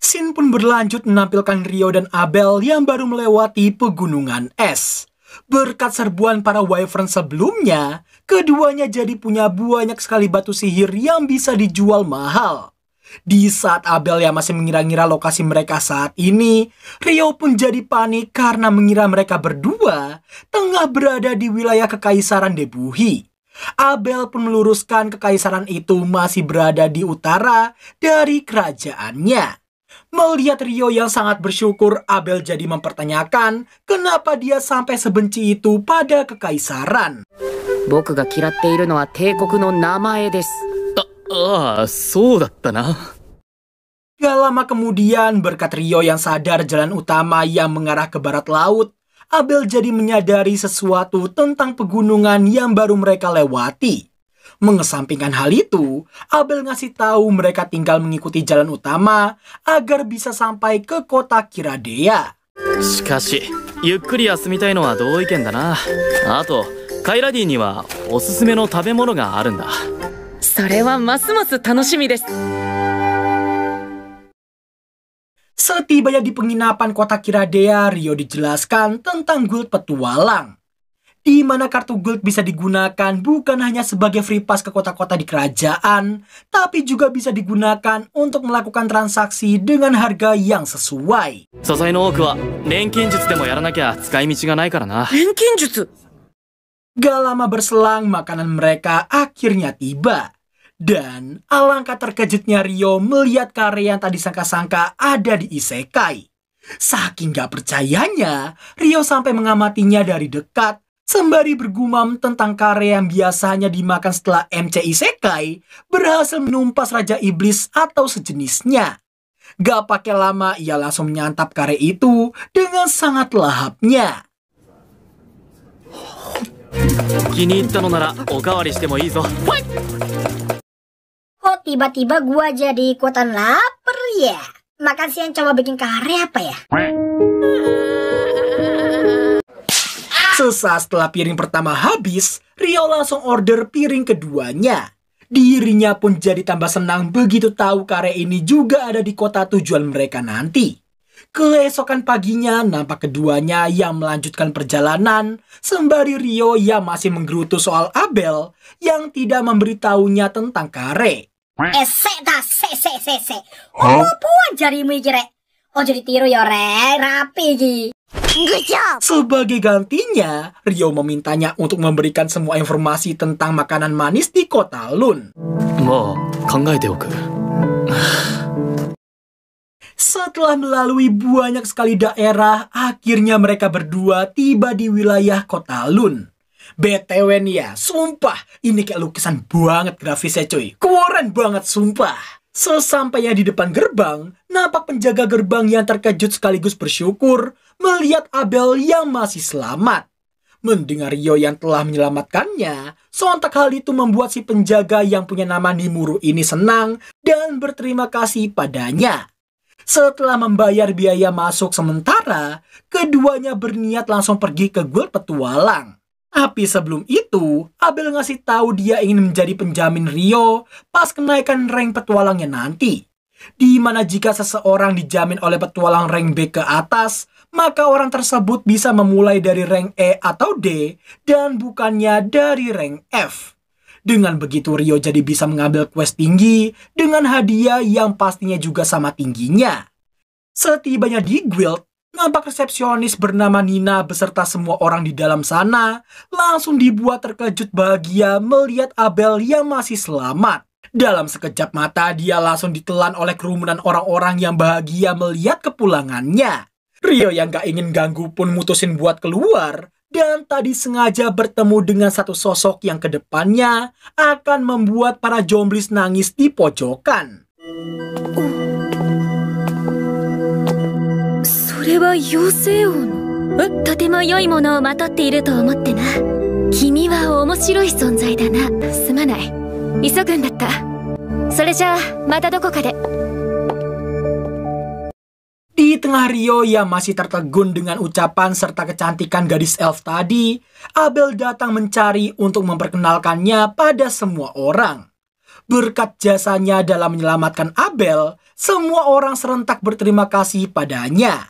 Scene pun berlanjut menampilkan Ryo dan Abel yang baru melewati pegunungan es. Berkat serbuan para Wyvern sebelumnya, keduanya jadi punya banyak sekali batu sihir yang bisa dijual mahal. Di saat Abel yang masih mengira-ngira lokasi mereka saat ini, Ryo pun jadi panik karena mengira mereka berdua tengah berada di wilayah Kekaisaran Debuhi. Abel pun meluruskan kekaisaran itu masih berada di utara dari kerajaannya. Melihat Ryo yang sangat bersyukur, Abel jadi mempertanyakan kenapa dia sampai sebenci itu pada kekaisaran. Boku ga kiratte iru no wa teikoku no namae desu. So datta na. Gak lama kemudian, berkat Ryo yang sadar jalan utama yang mengarah ke barat laut, Abel jadi menyadari sesuatu tentang pegunungan yang baru mereka lewati. Mengesampingkan hal itu, Abel ngasih tahu mereka tinggal mengikuti jalan utama agar bisa sampai ke kota Kiradea. Shikashi, yukkuri yasumitai no wa dou iken da na. Ato, Kairadi ni wa osusume no tabemono ga aru nda. Sore wa masu-masu tanoshimi desu. Setibanya di penginapan kota Kiradea, Ryo dijelaskan tentang guild petualang, di mana kartu guild bisa digunakan bukan hanya sebagai free pass ke kota-kota di kerajaan, tapi juga bisa digunakan untuk melakukan transaksi dengan harga yang sesuai. Sasai no oku wa renkin jutsu demo yaranakia tsukai michi ga nai kara na. Renkin jutsu? Gak lama berselang, makanan mereka akhirnya tiba. Dan alangkah terkejutnya Ryo melihat karya yang tak disangka-sangka ada di isekai. Saking gak percayanya, Ryo sampai mengamatinya dari dekat, sembari bergumam tentang kare yang biasanya dimakan setelah MC Isekai berhasil menumpas Raja Iblis atau sejenisnya. Gak pakai lama, ia langsung menyantap kare itu dengan sangat lahapnya. Kini itta no nara okawari shite mo ii zo. Kok tiba-tiba gua jadi ikutan lapar ya? Makan siang coba bikin kare apa ya? Sesaat setelah piring pertama habis, Ryo langsung order piring keduanya. Dirinya pun jadi tambah senang begitu tahu kare ini juga ada di kota tujuan mereka nanti. Keesokan paginya, nampak keduanya yang melanjutkan perjalanan, sembari Ryo yang masih menggerutu soal Abel yang tidak memberitahunya tentang kare. Se. Puan jarimu iki rek. Ojo ditiru ya rek, rapi iki. Good job. Sebagai gantinya, Ryo memintanya untuk memberikan semua informasi tentang makanan manis di kota Lun. Mo kangaete oku. Setelah melalui banyak sekali daerah, akhirnya mereka berdua tiba di wilayah kota Lun. BTW nih ya, sumpah, ini kayak lukisan banget grafisnya cuy. Keren banget sumpah. Sesampainya di depan gerbang, nampak penjaga gerbang yang terkejut sekaligus bersyukur melihat Abel yang masih selamat. Mendengar Ryo yang telah menyelamatkannya, sontak hal itu membuat si penjaga yang punya nama Nimuru ini senang dan berterima kasih padanya. Setelah membayar biaya masuk sementara, keduanya berniat langsung pergi ke guild petualang. Tapi sebelum itu, Abel ngasih tahu dia ingin menjadi penjamin Ryo pas kenaikan rank petualangnya nanti. Di mana jika seseorang dijamin oleh petualang rank B ke atas, maka orang tersebut bisa memulai dari rank E atau D dan bukannya dari rank F. Dengan begitu Ryo jadi bisa mengambil quest tinggi dengan hadiah yang pastinya juga sama tingginya. Setibanya di guild, Nampak resepsionis bernama Nina beserta semua orang di dalam sana langsung dibuat terkejut bahagia melihat Abel yang masih selamat. Dalam sekejap mata dia langsung ditelan oleh kerumunan orang-orang yang bahagia melihat kepulangannya. Rio yang gak ingin ganggu pun mutusin buat keluar dan tadi sengaja bertemu dengan satu sosok yang kedepannya akan membuat para jomblis nangis di pojokan. それは妖精王のとても良いものをまとっていると思ってな。君は面白い存在だな。すまない、急ぐんだった。それじゃあまたどこかで。 Di tengah Rio yang masih tertegun dengan ucapan serta kecantikan gadis elf tadi, Abel datang mencari untuk memperkenalkannya pada semua orang. Berkat jasanya dalam menyelamatkan Abel, semua orang serentak berterima kasih padanya.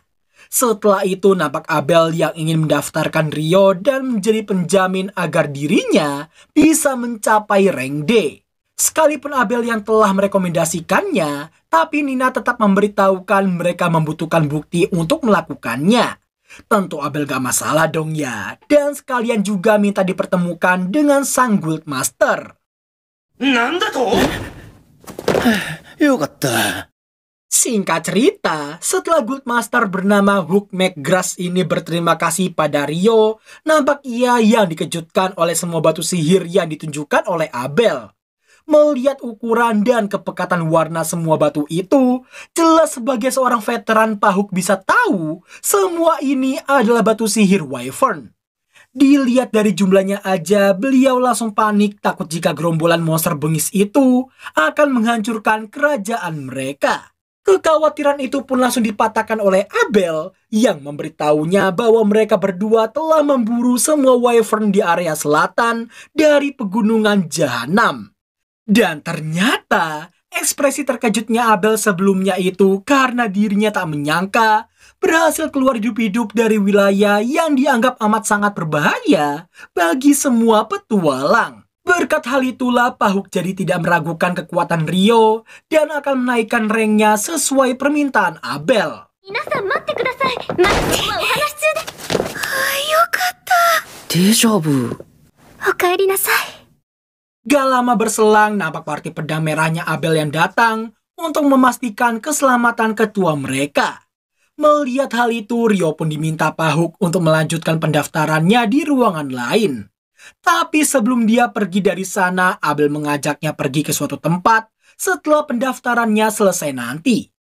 Setelah itu nampak Abel yang ingin mendaftarkan Rio dan menjadi penjamin agar dirinya bisa mencapai rank D. Sekalipun Abel yang telah merekomendasikannya, tapi Nina tetap memberitahukan mereka membutuhkan bukti untuk melakukannya. Tentu Abel gak masalah dong ya, dan sekalian juga minta dipertemukan dengan sang Guildmaster. Nanda to? Yokatta. Singkat cerita, setelah Guildmaster bernama Hook McGrath ini berterima kasih pada Rio, nampak ia yang dikejutkan oleh semua batu sihir yang ditunjukkan oleh Abel. Melihat ukuran dan kepekatan warna semua batu itu, jelas sebagai seorang veteran Pak Hook bisa tahu semua ini adalah batu sihir Wyvern. Dilihat dari jumlahnya aja, beliau langsung panik takut jika gerombolan monster bengis itu akan menghancurkan kerajaan mereka. Kekhawatiran itu pun langsung dipatahkan oleh Abel yang memberitahunya bahwa mereka berdua telah memburu semua Wyvern di area selatan dari pegunungan Jahanam. Dan ternyata ekspresi terkejutnya Abel sebelumnya itu karena dirinya tak menyangka berhasil keluar hidup-hidup dari wilayah yang dianggap amat sangat berbahaya bagi semua petualang. Berkat hal itulah Pak Hook jadi tidak meragukan kekuatan Rio dan akan menaikkan ranknya sesuai permintaan Abel. 皆さん待ってください。まだお話中で。よかった。デジャブ。お帰りなさい。 Gak lama berselang nampak parti pedang merahnya Abel yang datang untuk memastikan keselamatan ketua mereka. Melihat hal itu, Rio pun diminta Pak Hook untuk melanjutkan pendaftarannya di ruangan lain. Tapi sebelum dia pergi dari sana, Abel mengajaknya pergi ke suatu tempat setelah pendaftarannya selesai nanti.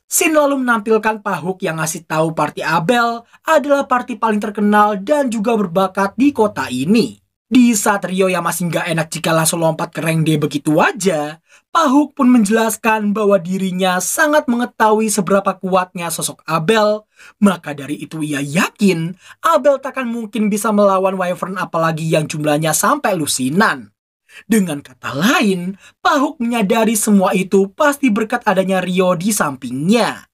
Sin lalu menampilkan Pak Hook yang ngasih tahu parti Abel adalah parti paling terkenal dan juga berbakat di kota ini. Di saat Rio yang masih gak enak jika langsung lompat ke rank D begitu aja, Pak Hook pun menjelaskan bahwa dirinya sangat mengetahui seberapa kuatnya sosok Abel. Maka dari itu ia yakin Abel takkan mungkin bisa melawan Wyvern apalagi yang jumlahnya sampai lusinan. Dengan kata lain, Pak Hook menyadari semua itu pasti berkat adanya Rio di sampingnya.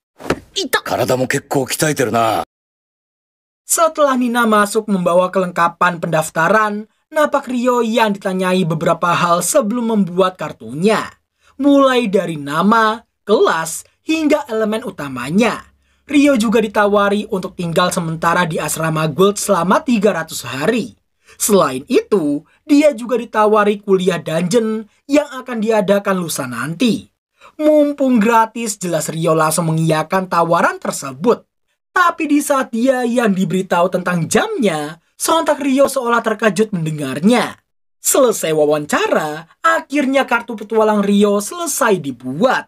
Setelah Nina masuk membawa kelengkapan pendaftaran, nampak Rio yang ditanyai beberapa hal sebelum membuat kartunya. Mulai dari nama, kelas, hingga elemen utamanya. Rio juga ditawari untuk tinggal sementara di asrama Gold selama 300 hari. Selain itu, dia juga ditawari kuliah dungeon yang akan diadakan lusa nanti. Mumpung gratis, jelas Rio langsung mengiyakan tawaran tersebut. Tapi di saat dia yang diberitahu tentang jamnya, sontak Rio seolah terkejut mendengarnya. Selesai wawancara, akhirnya kartu petualang Rio selesai dibuat.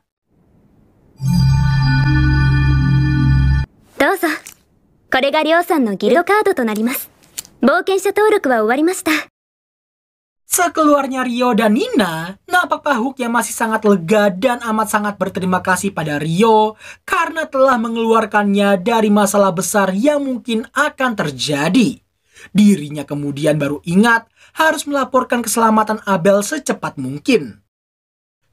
どうぞ。これがりょうさんのギルドカードとなります。冒険者登録は終わりました。 Sekeluarnya Rio dan Nina, nampak Pak Hook yang masih sangat lega dan amat sangat berterima kasih pada Rio karena telah mengeluarkannya dari masalah besar yang mungkin akan terjadi. Dirinya kemudian baru ingat harus melaporkan keselamatan Abel secepat mungkin.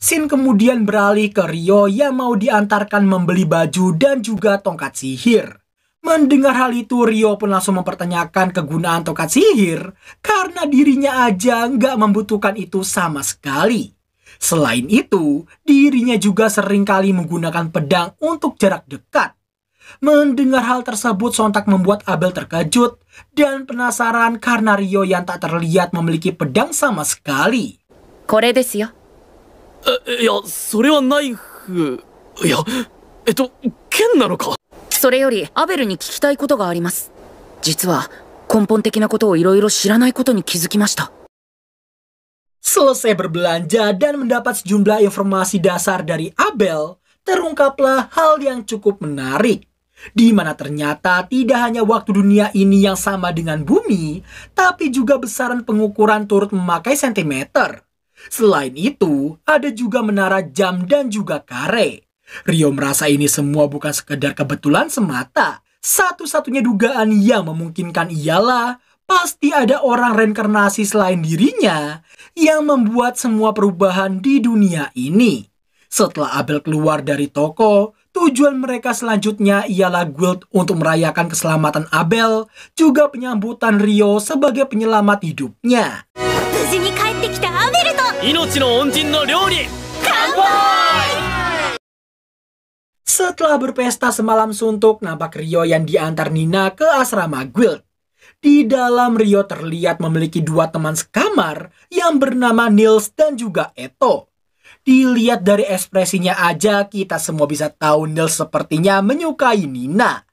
Sin kemudian beralih ke Rio yang mau diantarkan membeli baju dan juga tongkat sihir. Mendengar hal itu, Rio pun langsung mempertanyakan kegunaan tongkat sihir karena dirinya aja nggak membutuhkan itu sama sekali. Selain itu, dirinya juga seringkali menggunakan pedang untuk jarak dekat. Mendengar hal tersebut sontak membuat Abel terkejut dan penasaran karena Ryo yang tak terlihat memiliki pedang sama sekali. これですよ。いや、それはナイフ。いや、剣なのか。それよりアベルに聞きたいことがあります。実は根本的なことをいろいろ知らないことに気づきました。 Selesai berbelanja dan mendapat sejumlah informasi dasar dari Abel, terungkaplah hal yang cukup menarik. Di mana ternyata tidak hanya waktu dunia ini yang sama dengan bumi, tapi juga besaran pengukuran turut memakai sentimeter. Selain itu, ada juga menara jam dan juga kare. Ryo merasa ini semua bukan sekedar kebetulan semata. Satu-satunya dugaan yang memungkinkan ialah pasti ada orang reinkarnasi selain dirinya yang membuat semua perubahan di dunia ini. Setelah Abel keluar dari toko, tujuan mereka selanjutnya ialah guild untuk merayakan keselamatan Abel, juga penyambutan Ryo sebagai penyelamat hidupnya. 無事に帰ってきたアベルと 命の恩人の料理。 Setelah berpesta semalam suntuk, nampak Ryo yang diantar Nina ke asrama guild. Di dalam Ryo terlihat memiliki dua teman sekamar yang bernama Nils dan juga Eto. Dilihat dari ekspresinya aja, kita semua bisa tahu Nils sepertinya menyukai Nina.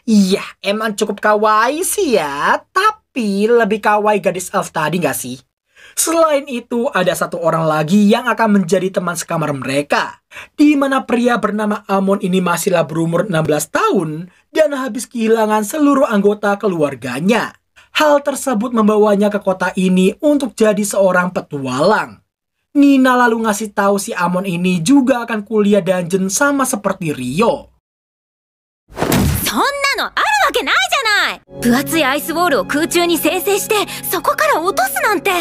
Iya, emang cukup kawaii sih ya, tapi lebih kawaii gadis elf tadi gak sih? Selain itu, ada satu orang lagi yang akan menjadi teman sekamar mereka, di mana pria bernama Amon ini masihlah berumur 16 tahun dan habis kehilangan seluruh anggota keluarganya. Hal tersebut membawanya ke kota ini untuk jadi seorang petualang. Nina lalu ngasih tahu si Amon ini juga akan kuliah dungeon sama seperti Ryo. そんなのあるわけないじゃない。分厚いアイスボールを空中に生成してそこから落とすなんて。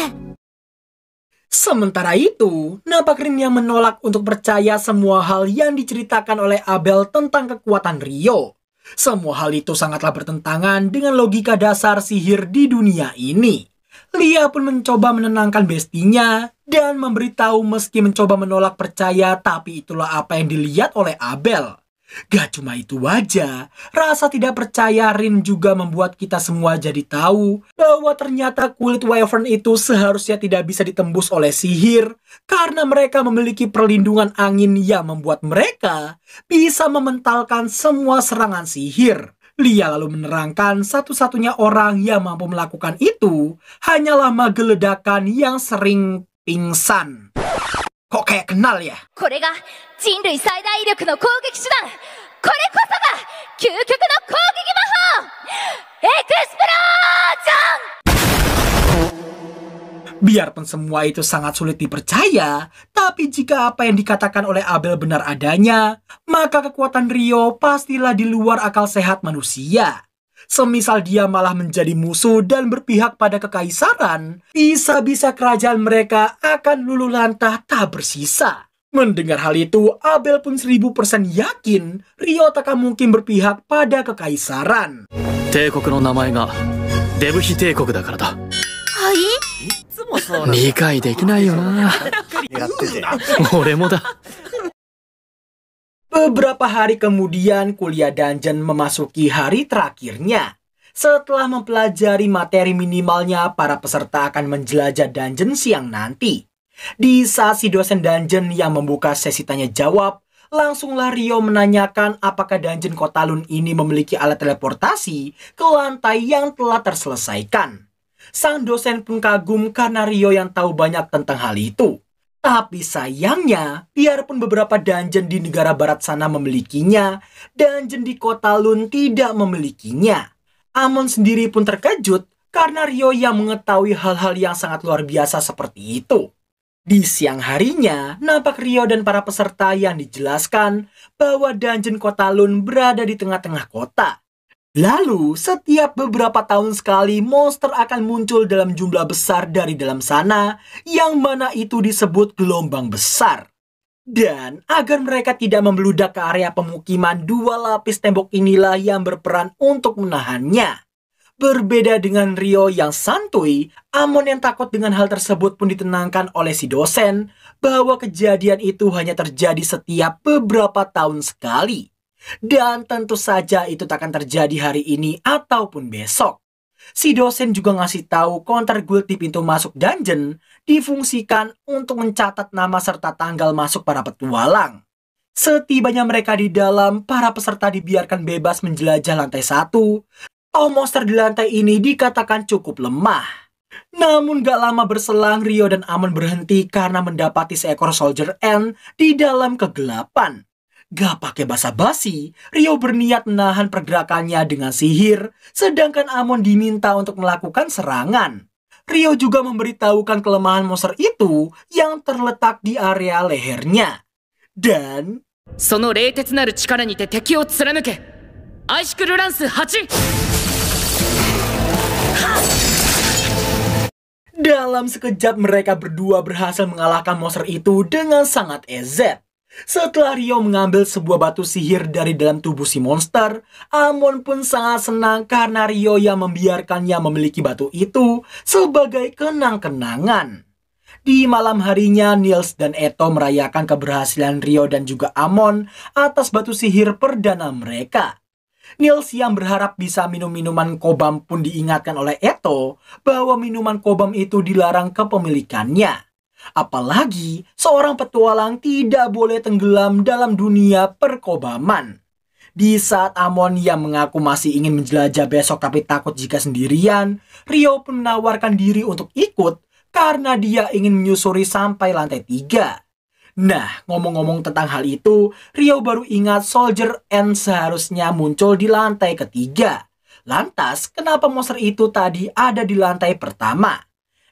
Sementara itu, nampak Rin yang menolak untuk percaya semua hal yang diceritakan oleh Abel tentang kekuatan Ryo. Semua hal itu sangatlah bertentangan dengan logika dasar sihir di dunia ini. Lia pun mencoba menenangkan bestinya dan memberitahu meski mencoba menolak percaya, tapi itulah apa yang dilihat oleh Abel. Gak cuma itu aja, rasa tidak percaya Rin juga membuat kita semua jadi tahu bahwa ternyata kulit Wyvern itu seharusnya tidak bisa ditembus oleh sihir karena mereka memiliki perlindungan angin yang membuat mereka bisa mementalkan semua serangan sihir. Lia lalu menerangkan satu-satunya orang yang mampu melakukan itu hanyalah mage ledakan yang sering pingsan. Kok kayak kenal ya? これが人類最大威力の攻撃手段。これこそが究極の攻撃魔法。エクスプロージョン。 Biarpun semua itu sangat sulit dipercaya, tapi jika apa yang dikatakan oleh Abel benar adanya, maka kekuatan Ryo pastilah di luar akal sehat manusia. Semisal dia malah menjadi musuh dan berpihak pada kekaisaran, bisa-bisa kerajaan mereka akan luluh lantah tak bersisa. Mendengar hal itu, Abel pun 1000% yakin Ryo takkan mungkin berpihak pada kekaisaran. 帝国の名前がデブヒ帝国だからだ。はい。理解できないよな。俺もだ。 Beberapa hari kemudian, kuliah dungeon memasuki hari terakhirnya. Setelah mempelajari materi minimalnya, para peserta akan menjelajah dungeon siang nanti. Di saat si dosen dungeon yang membuka sesi tanya jawab, langsunglah Ryo menanyakan apakah dungeon Kotalun ini memiliki alat teleportasi ke lantai yang telah terselesaikan. Sang dosen pun kagum karena Ryo yang tahu banyak tentang hal itu. Tapi sayangnya, biarpun beberapa dungeon di negara barat sana memilikinya, dungeon di Kotalun tidak memilikinya. Amon sendiri pun terkejut karena Ryo yang mengetahui hal-hal yang sangat luar biasa seperti itu. Di siang harinya, nampak Ryo dan para peserta yang dijelaskan bahwa dungeon Kotalun berada di tengah-tengah kota. Lalu, setiap beberapa tahun sekali monster akan muncul dalam jumlah besar dari dalam sana, yang mana itu disebut gelombang besar. Dan agar mereka tidak membeludak ke area pemukiman, 2 lapis tembok inilah yang berperan untuk menahannya. Berbeda dengan Ryo yang santuy, Amon yang takut dengan hal tersebut pun ditenangkan oleh si dosen bahwa kejadian itu hanya terjadi setiap beberapa tahun sekali. Dan tentu saja itu tak akan terjadi hari ini ataupun besok. Si dosen juga ngasih tahu counter guild di pintu masuk dungeon difungsikan untuk mencatat nama serta tanggal masuk para petualang. Setibanya mereka di dalam, para peserta dibiarkan bebas menjelajah lantai 1. Monster di lantai ini dikatakan cukup lemah. Namun gak lama berselang, Rio dan Amon berhenti karena mendapati seekor Soldier Ant di dalam kegelapan. Gak pakai basa-basi, Rio berniat menahan pergerakannya dengan sihir, sedangkan Amon diminta untuk melakukan serangan. Rio juga memberitahukan kelemahan monster itu yang terletak di area lehernya. Dan その冷徹なる力にて敵を貫け。アイシクルランス8。dalam sekejap mereka berdua berhasil mengalahkan monster itu dengan sangat EZ. Setelah Rio mengambil sebuah batu sihir dari dalam tubuh si monster, Amon pun sangat senang karena Rio yang membiarkannya memiliki batu itu sebagai kenang-kenangan. Di malam harinya, Niels dan Eto merayakan keberhasilan Rio dan juga Amon atas batu sihir perdana mereka. Niels yang berharap bisa minum minuman kobam pun diingatkan oleh Eto bahwa minuman kobam itu dilarang kepemilikannya. Apalagi seorang petualang tidak boleh tenggelam dalam dunia perkobaman. Di saat Amon yang mengaku masih ingin menjelajah besok tapi takut jika sendirian, Rio pun menawarkan diri untuk ikut karena dia ingin menyusuri sampai lantai 3. Nah, ngomong-ngomong tentang hal itu, Rio baru ingat Soldier Ant seharusnya muncul di lantai 3. Lantas, kenapa monster itu tadi ada di lantai pertama?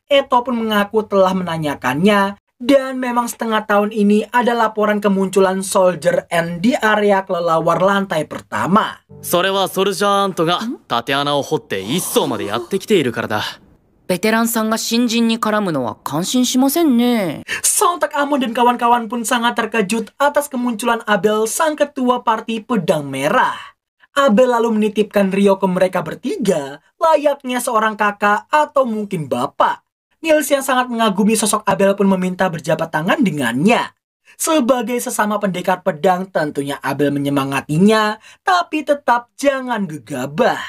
Eto pun mengaku telah menanyakannya, dan memang setengah tahun ini ada laporan kemunculan Soldier Ant di area kelelawar lantai pertama. それはソルジャーアントが縦穴を掘って1層までやってきているからだ。ベテランさんが新人に絡むのは感心しませんね。 Sontak Amon dan kawan-kawan pun sangat terkejut atas kemunculan Abel, sang ketua parti pedang merah. Abel lalu menitipkan Rio ke mereka bertiga, layaknya seorang kakak atau mungkin bapak. Niels yang sangat mengagumi sosok Abel pun meminta berjabat tangan dengannya. Sebagai sesama pendekar pedang, tentunya Abel menyemangatinya, tapi tetap jangan gegabah.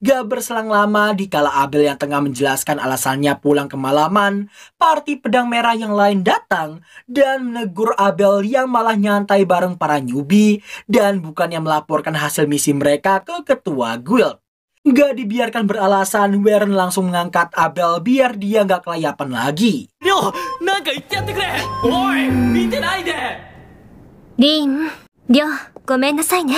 Gak berselang lama, dikala Abel yang tengah menjelaskan alasannya pulang kemalaman, parti pedang merah yang lain datang dan menegur Abel yang malah nyantai bareng para newbie dan bukannya melaporkan hasil misi mereka ke ketua guild. Gak dibiarkan beralasan, Warren langsung mengangkat Abel biar dia gak kelayapan lagi. りょう、なんか言ってやってくれ。おい、見てないで。リン、リョウ、ごめんなさいね。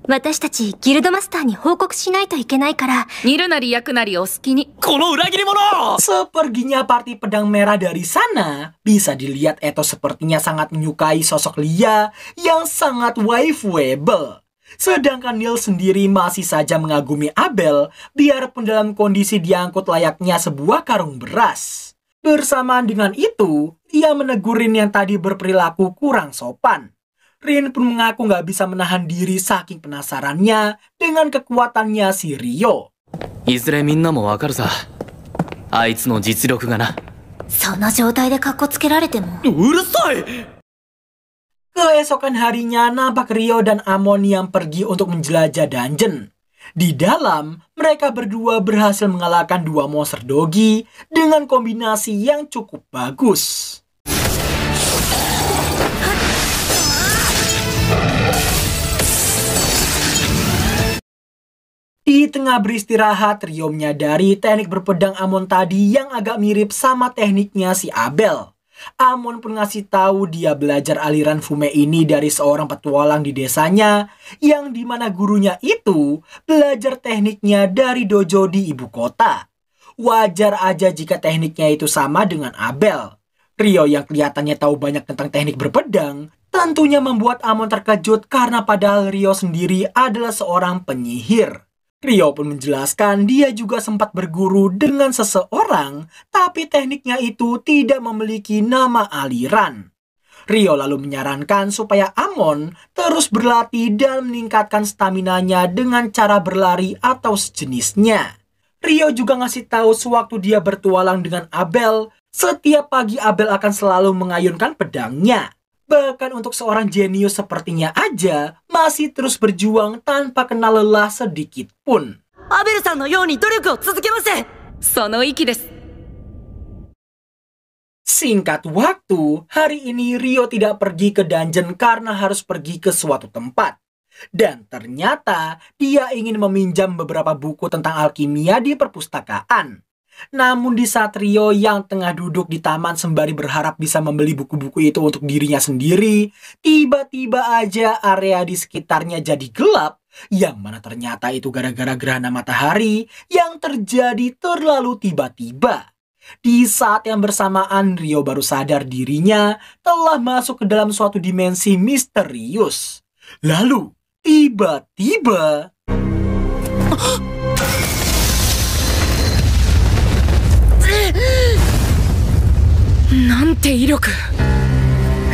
私たちギルドマスターに報告しないといけないから。煮るなり焼くなりお好きに。この裏切り者。 Seperginya parti pedang merah dari sana, bisa dilihat Eto sepertinya sangat menyukai sosok Lia yang sangat waifuable. Sedangkan Neil sendiri masih saja mengagumi Abel, biarpun dalam kondisi diangkut layaknya sebuah karung beras. Bersamaan dengan itu, ia menegur Rin yang tadi berperilaku kurang sopan. Rin pun mengaku gak bisa menahan diri saking penasarannya dengan kekuatannya si Rio. いずれみんなもわかるさ。あいつの実力がな。その状態でカッコつけられても。うるさい。 Keesokan harinya nampak Rio dan Amon yang pergi untuk menjelajah dungeon. Di dalam, mereka berdua berhasil mengalahkan 2 monster dogi dengan kombinasi yang cukup bagus. Di tengah beristirahat, Rio menyadari teknik berpedang Amon tadi yang agak mirip sama tekniknya si Abel. Amon pun ngasih tahu dia belajar aliran fume ini dari seorang petualang di desanya, yang dimana gurunya itu belajar tekniknya dari dojo di ibu kota. Wajar aja jika tekniknya itu sama dengan Abel. Rio yang kelihatannya tahu banyak tentang teknik berpedang, tentunya membuat Amon terkejut karena padahal Rio sendiri adalah seorang penyihir. Rio pun menjelaskan dia juga sempat berguru dengan seseorang, tapi tekniknya itu tidak memiliki nama aliran. Rio lalu menyarankan supaya Amon terus berlatih dan meningkatkan staminanya dengan cara berlari atau sejenisnya. Rio juga ngasih tahu sewaktu dia bertualang dengan Abel, setiap pagi Abel akan selalu mengayunkan pedangnya. Bahkan untuk seorang jenius sepertinya aja masih terus berjuang tanpa kenal lelah sedikit pun. アベルさんのように努力を続けます。その意気です。 Singkat waktu, hari ini Rio tidak pergi ke dungeon karena harus pergi ke suatu tempat. Dan ternyata dia ingin meminjam beberapa buku tentang alkimia di perpustakaan. Namun di saat Rio yang tengah duduk di taman sembari berharap bisa membeli buku-buku itu untuk dirinya sendiri, tiba-tiba aja area di sekitarnya jadi gelap, yang mana ternyata itu gara-gara gerhana matahari yang terjadi terlalu tiba-tiba. Di saat yang bersamaan, Rio baru sadar dirinya telah masuk ke dalam suatu dimensi misterius. Lalu, tiba-tiba... なんて威力。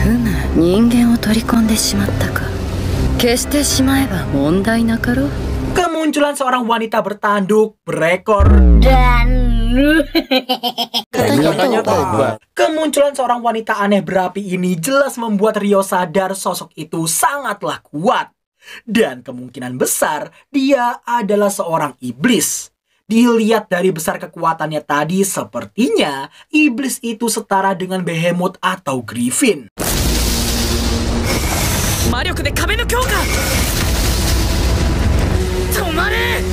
ふむ、人間を取り込んでしまったか。消してしまえば問題なかろう。 Kemunculan seorang wanita bertanduk, berekor, Dan... Katanya tobat. Kemunculan seorang wanita aneh berapi ini jelas membuat Rio sadar sosok itu sangatlah kuat. Dan kemungkinan besar dia adalah seorang iblis. Dilihat dari besar kekuatannya tadi, sepertinya iblis itu setara dengan Behemoth atau Griffin. 魔力で壁の強化。止まれ。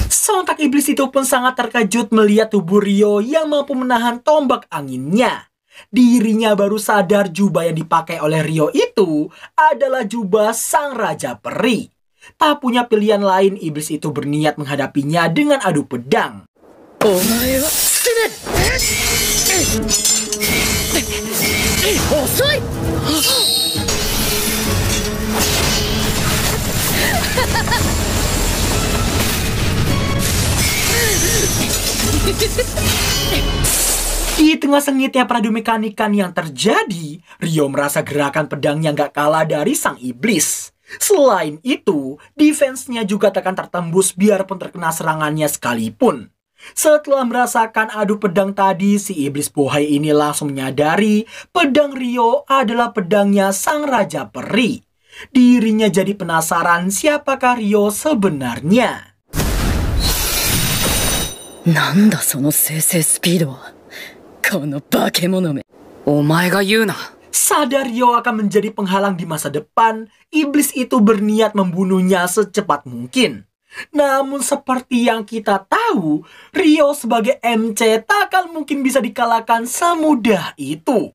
Sontak iblis itu pun sangat terkejut melihat tubuh Rio yang mampu menahan tombak anginnya. Dirinya baru sadar jubah yang dipakai oleh Rio itu adalah jubah sang Raja Peri. Tak punya pilihan lain, iblis itu berniat menghadapinya dengan adu pedang. お前は死ね。遅い。 Di tengah sengitnya peradu mekanikan yang terjadi, Rio merasa gerakan pedangnya gak kalah dari sang iblis. Selain itu, defense-nya juga tekan tertembus biarpun terkena serangannya sekalipun. Setelah merasakan adu pedang tadi, si iblis bohai ini langsung menyadari pedang Rio adalah pedangnya sang Raja Peri. Dirinya jadi penasaran siapakah Rio sebenarnya. なんだその生成スピードは。この化け物め。お前が言うな。 Sadar Rio akan menjadi penghalang di masa depan, iblis itu berniat membunuhnya secepat mungkin. Namun seperti yang kita tahu, Rio sebagai MC takkan mungkin bisa dikalahkan semudah itu.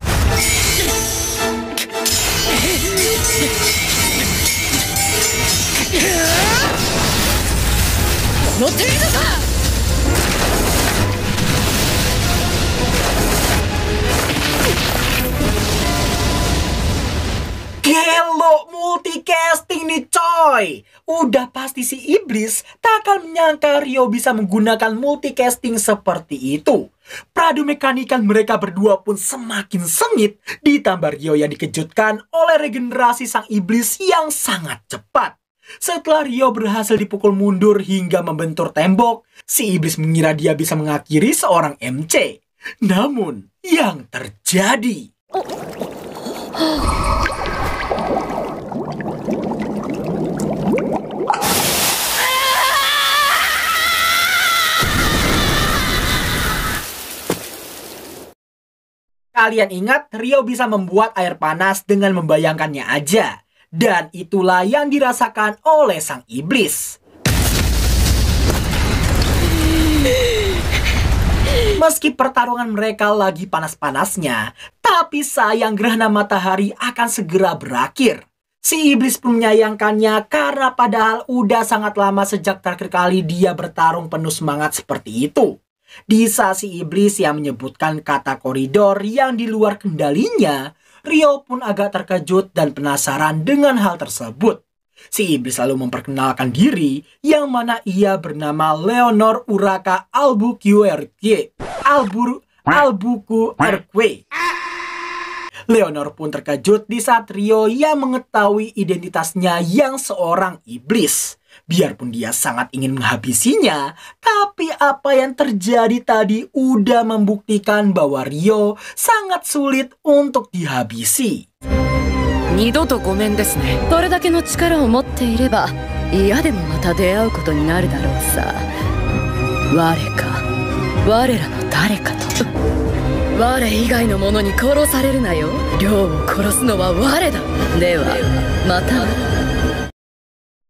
Gelo, multicasting nih coy. Udah pasti si iblis takkan menyangka Rio bisa menggunakan multicasting seperti itu. Peradu mekanikan mereka berdua pun semakin sengit. Ditambah Rio yang dikejutkan oleh regenerasi sang iblis yang sangat cepat. Setelah Rio berhasil dipukul mundur hingga membentur tembok, si iblis mengira dia bisa mengakhiri seorang MC. Namun, yang terjadi... Kalian ingat, Rio bisa membuat air panas dengan membayangkannya aja. Dan itulah yang dirasakan oleh sang iblis. Meski pertarungan mereka lagi panas-panasnya, tapi sayang gerhana matahari akan segera berakhir. Si iblis pun menyayangkannya karena padahal udah sangat lama sejak terakhir kali dia bertarung penuh semangat seperti itu. Di saat si iblis yang menyebutkan kata koridor yang di luar kendalinya, Rio pun agak terkejut dan penasaran dengan hal tersebut. Si iblis lalu memperkenalkan diri yang mana ia bernama Leonor Uraka Albuquerque. Albuquerque. Leonor pun terkejut di saat Rio yang mengetahui identitasnya yang seorang iblis. Biarpun dia sangat ingin menghabisinya, tapi apa yang terjadi tadi udah membuktikan bahwa Ryo sangat sulit untuk dihabisi. 二度とごめんですね。これだけの力を持っていれば嫌でもまた出会うことになるだろうさ。我か我らの誰かと。我以外の者に殺されるなよ。亮を殺すのは我だ。ではまた。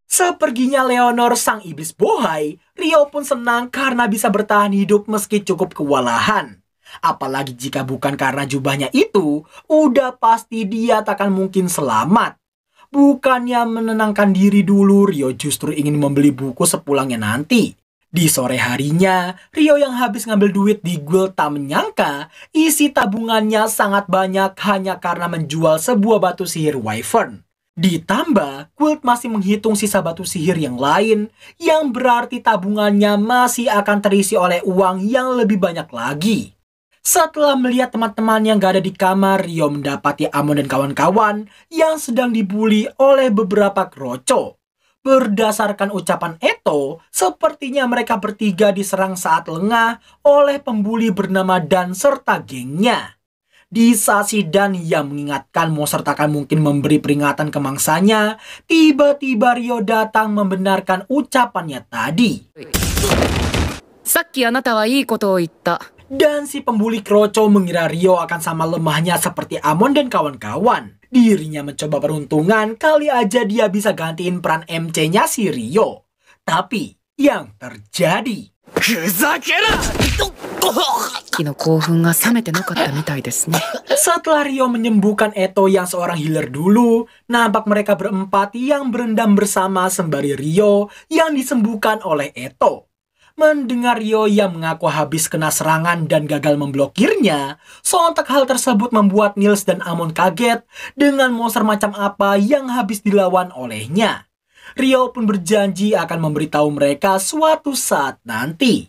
Seperginya Leonor sang iblis bohai, Ryo pun senang karena bisa bertahan hidup meski cukup kewalahan. Apalagi jika bukan karena jubahnya itu, udah pasti dia takkan mungkin selamat. Bukannya menenangkan diri dulu, Ryo justru ingin membeli buku sepulangnya nanti. Di sore harinya, Ryo yang habis ngambil duit di guild tak menyangka isi tabungannya sangat banyak hanya karena menjual sebuah batu sihir Wyvern. Ditambah, guild masih menghitung sisa batu sihir yang lain, yang berarti tabungannya masih akan terisi oleh uang yang lebih banyak lagi. Setelah melihat teman-teman yang gak ada di kamar, Ryo mendapati Amon dan kawan-kawan yang sedang dibully oleh beberapa kroco. Berdasarkan ucapan Eto, sepertinya mereka bertiga diserang saat lengah oleh pembuli bernama Dan serta gengnya. Di saat si Dan yang mengingatkan monster takkan mungkin memberi peringatan ke mangsanya, tiba-tiba Ryo datang membenarkan ucapannya tadi. Dan si pembuli kroco mengira Ryo akan sama lemahnya seperti Amon dan kawan-kawan. Dirinya mencoba peruntungan, kali aja dia bisa gantiin peran MC-nya si Ryo. Tapi yang terjadi... Setelah Ryo menyembuhkan Eto yang seorang healer dulu, nampak mereka berempat yang berendam bersama sembari Ryo yang disembuhkan oleh Eto. Mendengar Ryo yang mengaku habis kena serangan dan gagal memblokirnya, sontak hal tersebut membuat Nils dan Amon kaget dengan monster macam apa yang habis dilawan olehnya. Ryo pun berjanji akan memberitahu mereka suatu saat nanti.